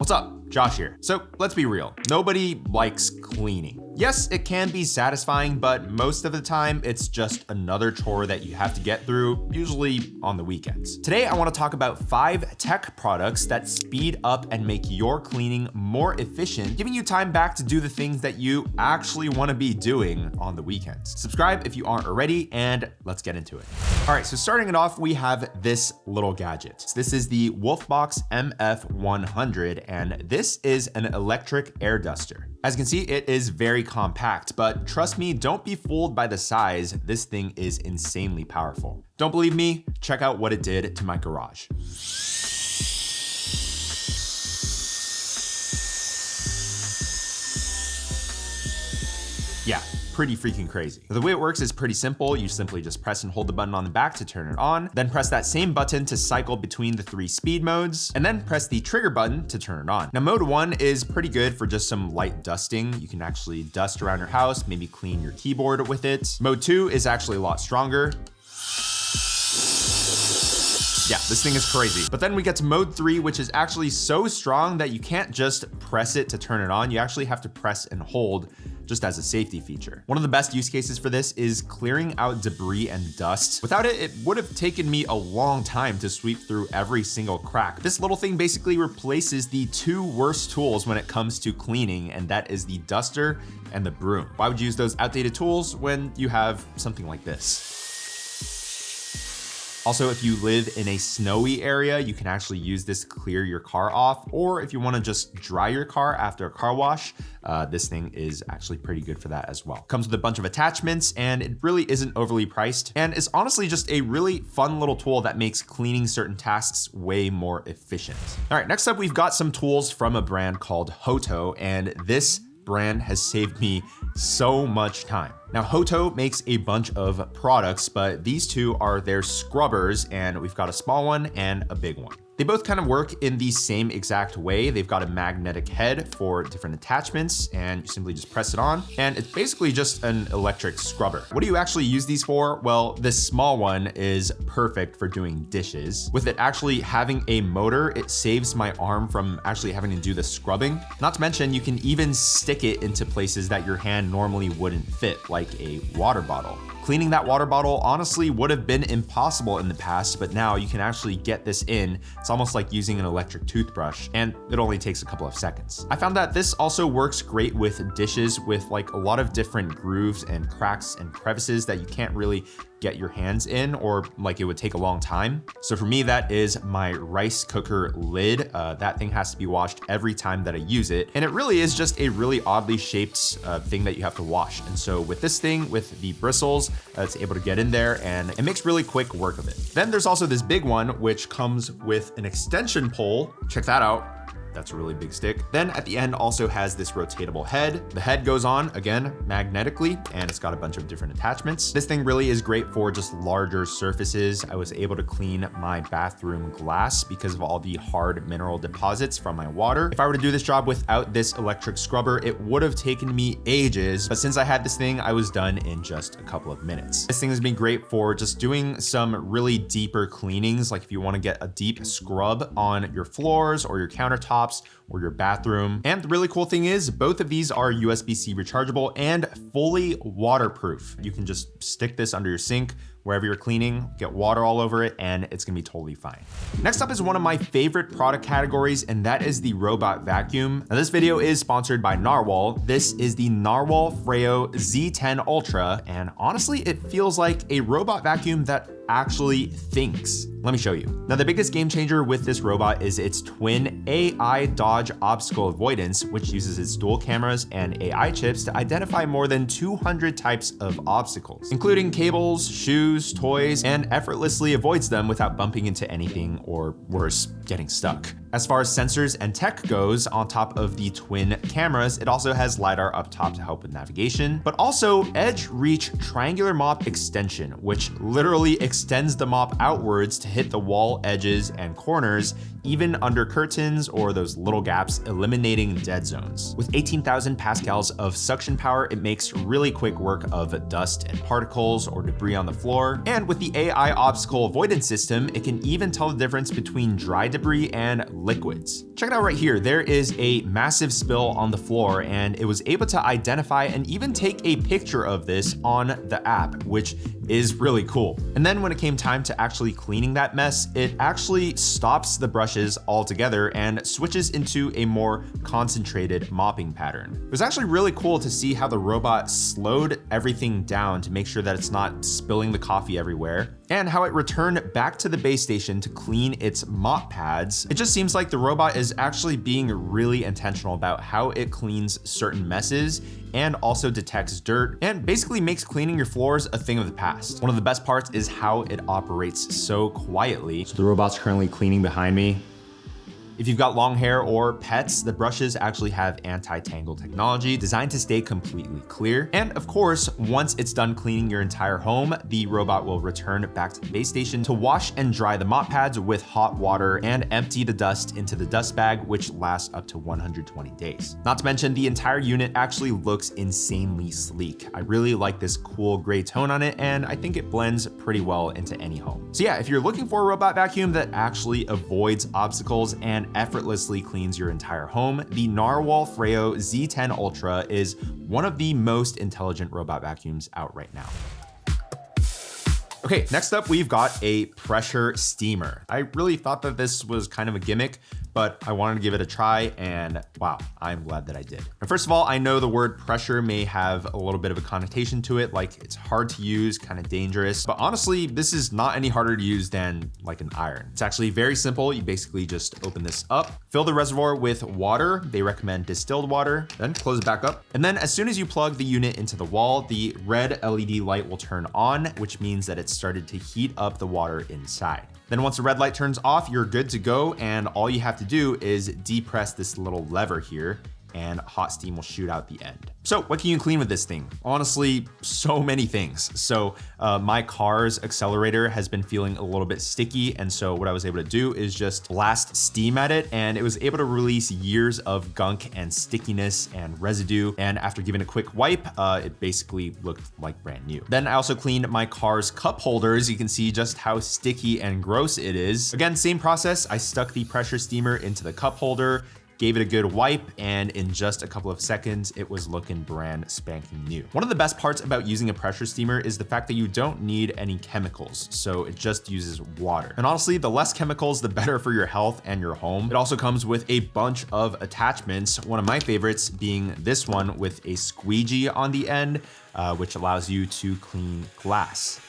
What's up? Josh here. So let's be real. Nobody likes cleaning. Yes, it can be satisfying, but most of the time it's just another chore that you have to get through, usually on the weekends. Today, I want to talk about 5 tech products that speed up and make your cleaning more efficient, giving you time back to do the things that you actually want to be doing on the weekends. Subscribe if you aren't already, and let's get into it. All right, so starting it off, we have this little gadget. So this is the Wolfbox MF100, and this is an electric air duster. As you can see, it is very compact, but trust me, don't be fooled by the size. This thing is insanely powerful. Don't believe me? Check out what it did to my garage. Yeah, pretty freaking crazy. The way it works is pretty simple. You simply just press and hold the button on the back to turn it on, then press that same button to cycle between the 3 speed modes, and then press the trigger button to turn it on. Now, mode 1 is pretty good for just some light dusting. You can actually dust around your house, maybe clean your keyboard with it. Mode 2 is actually a lot stronger. Yeah, this thing is crazy. But then we get to mode 3, which is actually so strong that you can't just press it to turn it on. You actually have to press and hold just as a safety feature. One of the best use cases for this is clearing out debris and dust. Without it, it would have taken me a long time to sweep through every single crack. This little thing basically replaces the 2 worst tools when it comes to cleaning, and that is the duster and the broom. Why would you use those outdated tools when you have something like this? Also, if you live in a snowy area, you can actually use this to clear your car off, or if you want to just dry your car after a car wash, this thing is actually pretty good for that as well. Comes with a bunch of attachments, and it really isn't overly priced, and it's honestly just a really fun little tool that makes cleaning certain tasks way more efficient. All right, next up, we've got some tools from a brand called Hoto, and this brand has saved me so much time. Now, Hoto makes a bunch of products, but these 2 are their scrubbers, and we've got a small one and a big one. They both kind of work in the same exact way. They've got a magnetic head for different attachments, and you simply just press it on, and it's basically just an electric scrubber. What do you actually use these for? Well, this small one is perfect for doing dishes. With it actually having a motor, it saves my arm from actually having to do the scrubbing. Not to mention, you can even stick it into places that your hand normally wouldn't fit, like a water bottle. Cleaning that water bottle honestly would have been impossible in the past, but now you can actually get this in. It's almost like using an electric toothbrush, and it only takes a couple of seconds. I found that this also works great with dishes with like a lot of different grooves and cracks and crevices that you can't really get your hands in, or like it would take a long time. So for me, that is my rice cooker lid. That thing has to be washed every time that I use it. And it really is just a really oddly shaped thing that you have to wash. And so with this thing, with the bristles, it's able to get in there, and it makes really quick work of it. Then there's also this big one, which comes with an extension pole. Check that out. That's a really big stick. Then at the end also has this rotatable head. The head goes on, again, magnetically, and it's got a bunch of different attachments. This thing really is great for just larger surfaces. I was able to clean my bathroom glass because of all the hard mineral deposits from my water. If I were to do this job without this electric scrubber, it would have taken me ages, but since I had this thing, I was done in just a couple of minutes. This thing has been great for just doing some really deeper cleanings, like if you want to get a deep scrub on your floors or your countertops, or your bathroom. And the really cool thing is both of these are USB-C rechargeable and fully waterproof. You can just stick this under your sink wherever you're cleaning, get water all over it, and it's gonna be totally fine. Next up is one of my favorite product categories, and that is the robot vacuum. Now, this video is sponsored by Narwal. This is the Narwal Freo Z10 Ultra, and honestly, it feels like a robot vacuum that actually thinks. Let me show you. Now, the biggest game changer with this robot is its twin AI dodge obstacle avoidance, which uses its dual cameras and AI chips to identify more than 200 types of obstacles, including cables, shoes, toys, and effortlessly avoids them without bumping into anything or worse, getting stuck. As far as sensors and tech goes, on top of the twin cameras, it also has LiDAR up top to help with navigation, but also Edge Reach triangular mop extension, which literally extends the mop outwards to hit the wall edges and corners, even under curtains or those little gaps, eliminating dead zones. With 18,000 pascals of suction power, it makes really quick work of dust and particles or debris on the floor. And with the AI obstacle avoidance system, it can even tell the difference between dry debris and liquids. Check it out right here. There is a massive spill on the floor, and it was able to identify and even take a picture of this on the app, which is really cool. And then when it came time to actually cleaning that mess, it actually stops the brushes altogether and switches into a more concentrated mopping pattern. It was actually really cool to see how the robot slowed everything down to make sure that it's not spilling the coffee everywhere, and how it returned back to the base station to clean its mop pads. It just seems like the robot is actually being really intentional about how it cleans certain messes and also detects dirt and basically makes cleaning your floors a thing of the past. One of the best parts is how it operates so quietly. So the robot's currently cleaning behind me. If you've got long hair or pets, the brushes actually have anti-tangle technology designed to stay completely clear. And of course, once it's done cleaning your entire home, the robot will return back to the base station to wash and dry the mop pads with hot water and empty the dust into the dust bag, which lasts up to 120 days. Not to mention, the entire unit actually looks insanely sleek. I really like this cool gray tone on it, and I think it blends pretty well into any home. So yeah, if you're looking for a robot vacuum that actually avoids obstacles and effortlessly cleans your entire home, the Narwal Freo Z10 Ultra is one of the most intelligent robot vacuums out right now. Okay, next up, we've got a pressure steamer. I really thought that this was kind of a gimmick, but I wanted to give it a try, and wow, I'm glad that I did. And first of all, I know the word pressure may have a little bit of a connotation to it, like it's hard to use, kind of dangerous, but honestly, this is not any harder to use than like an iron. It's actually very simple. You basically just open this up, fill the reservoir with water. They recommend distilled water, then close it back up. And then as soon as you plug the unit into the wall, the red LED light will turn on, which means that it's started to heat up the water inside. Then once the red light turns off, you're good to go, and all you have to do is depress this little lever here, and hot steam will shoot out the end. So what can you clean with this thing? Honestly, so many things. So my car's accelerator has been feeling a little bit sticky, and so what I was able to do is just blast steam at it, and it was able to release years of gunk and stickiness and residue. And after giving a quick wipe, it basically looked like brand new. Then I also cleaned my car's cup holders. You can see just how sticky and gross it is. Again, same process. I stuck the pressure steamer into the cup holder, gave it a good wipe, and in just a couple of seconds, it was looking brand spanking new. One of the best parts about using a pressure steamer is the fact that you don't need any chemicals, so it just uses water. And honestly, the less chemicals, the better for your health and your home. It also comes with a bunch of attachments, one of my favorites being this one with a squeegee on the end, which allows you to clean glass.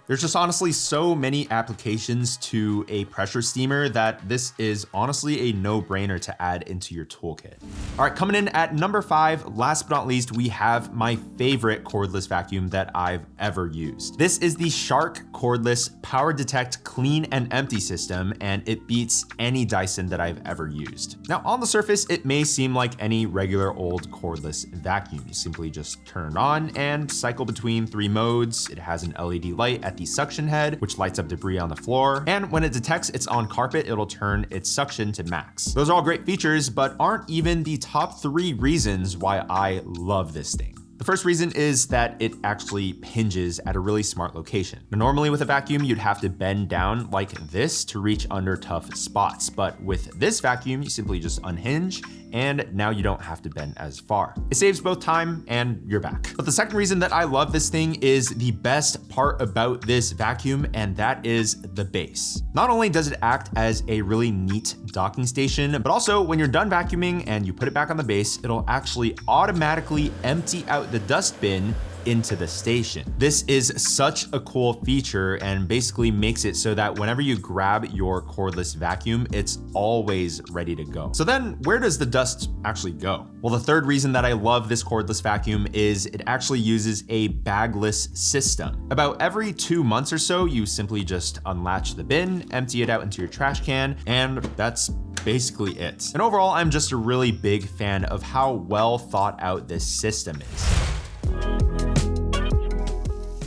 There's just honestly so many applications to a pressure steamer that this is honestly a no-brainer to add into your toolkit. All right, coming in at number 5, last but not least, we have my favorite cordless vacuum that I've ever used. This is the Shark cordless power detect clean and empty system, and it beats any Dyson that I've ever used. Now on the surface, it may seem like any regular old cordless vacuum. You simply just turn it on and cycle between 3 modes. It has an LED light at the suction head, which lights up debris on the floor. And when it detects it's on carpet, it'll turn its suction to max. Those are all great features, but aren't even the top 3 reasons why I love this thing. The first reason is that it actually hinges at a really smart location. Now, normally with a vacuum, you'd have to bend down like this to reach under tough spots. But with this vacuum, you simply just unhinge, and now you don't have to bend as far. It saves both time and you're back. But the second reason that I love this thing is the best part about this vacuum, and that is the base. Not only does it act as a really neat docking station, but also when you're done vacuuming and you put it back on the base, it'll actually automatically empty out the dust bin into the station. This is such a cool feature and basically makes it so that whenever you grab your cordless vacuum, it's always ready to go. So then where does the dust actually go? Well, the third reason that I love this cordless vacuum is it actually uses a bagless system. About every 2 months or so, you simply just unlatch the bin, empty it out into your trash can, and that's basically it. And overall, I'm just a really big fan of how well thought out this system is.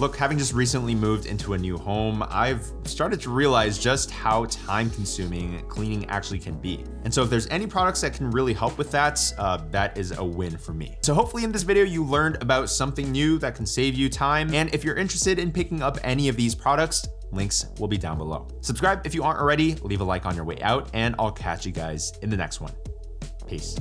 Look, having just recently moved into a new home, I've started to realize just how time consuming cleaning actually can be. And so if there's any products that can really help with that, that is a win for me. So hopefully in this video, you learned about something new that can save you time. And if you're interested in picking up any of these products, links will be down below. Subscribe if you aren't already, leave a like on your way out, and I'll catch you guys in the next one. Peace.